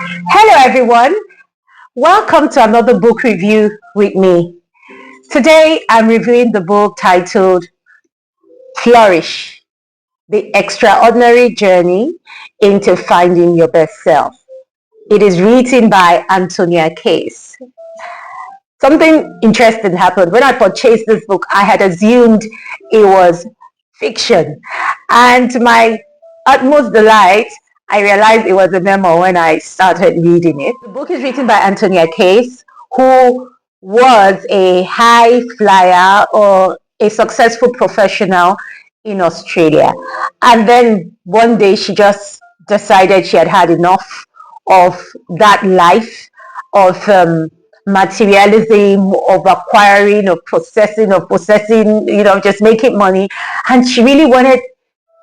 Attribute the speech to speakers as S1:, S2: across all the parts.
S1: Hello, everyone. Welcome to another book review with me. Today, I'm reviewing the book titled Flourish, The Extraordinary Journey into Finding Your Best Self. It is written by Antonia Case. Something interesting happened. When I purchased this book, I had assumed it was fiction. And to my utmost delight, I realized it was a memoir when I started reading it. The book is written by Antonia Case, who was a high flyer or a successful professional in Australia. And then one day she just decided she had had enough of that life, of materialism, of acquiring, of possessing, just making money. And she really wanted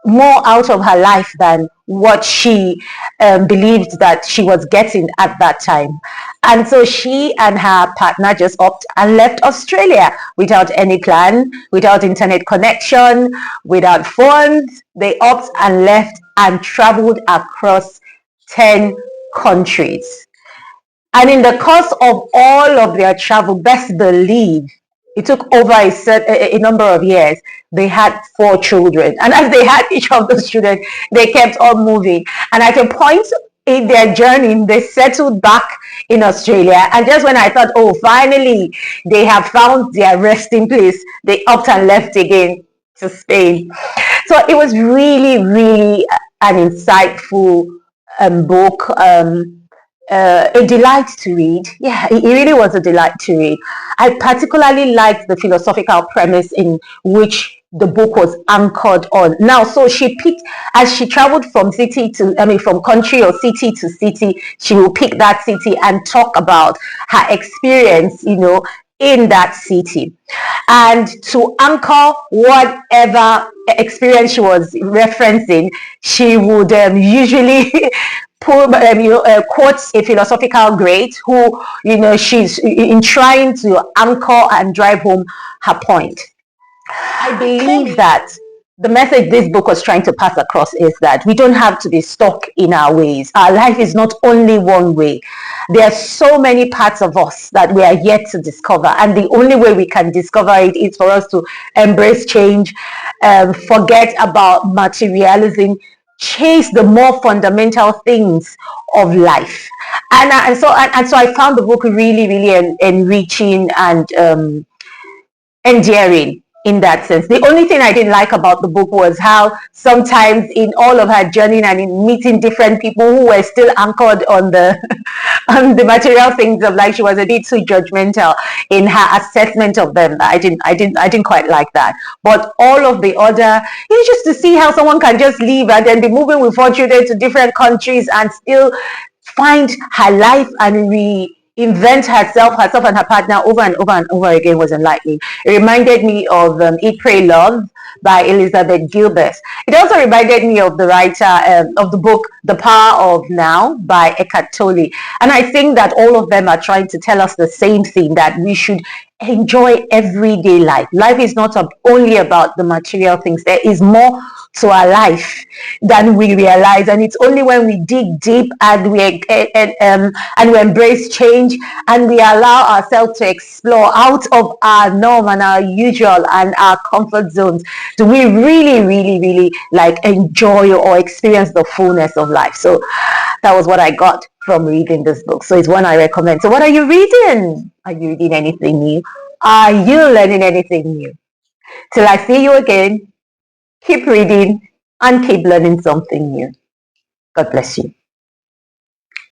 S1: more out of her life than what she believed that she was getting at that time. And so she and her partner just upped and left Australia without any plan, without internet connection, without funds. They upped and left and traveled across 10 countries. And in the course of all of their travel, best believe, it took over a number of years. They had 4 children. And as they had each of those children, they kept on moving. And at a point in their journey, they settled back in Australia. And just when I thought, oh, finally, they have found their resting place, they upped and left again to Spain. So it was really, really an insightful book. A delight to read. Yeah, it really was a delight to read. I particularly liked the philosophical premise in which the book was anchored on. Now, so she picked, as she traveled from from country or city to city, she will pick that city and talk about her experience, in that city. And to anchor whatever experience she was referencing, she would usually quotes a philosophical great who, she's in trying to anchor and drive home her point. I believe that the message this book was trying to pass across is that we don't have to be stuck in our ways. Our life is not only one way. There are so many parts of us that we are yet to discover, and the only way we can discover it is for us to embrace change, forget about materialism, chase the more fundamental things of life. And so I found the book really, really enriching and endearing in that sense. The only thing I didn't like about the book was how sometimes in all of her journey and in meeting different people who were still anchored on the on the material things of life, she was a bit too judgmental in her assessment of them. I didn't quite like that. But all of the other, just to see how someone can just leave and then be moving with 4 children to different countries and still find her life and invent herself and her partner over and over and over again was enlightening. It reminded me of Eat, Pray, Love by Elizabeth Gilbert. It also reminded me of the writer of the book The Power of Now by Eckhart Tolle. And I think that all of them are trying to tell us the same thing, that we should enjoy everyday life. Life is not only about the material things. There is more to our life than we realize, and it's only when we dig deep and we embrace change and we allow ourselves to explore out of our norm and our usual and our comfort zones do we really, really, really enjoy or experience the fullness of life. So that was what I got from reading this book. So it's one I recommend. So what are you reading? Are you reading anything new? Are you learning anything new? Till I see you again, keep reading and keep learning something new. God bless you.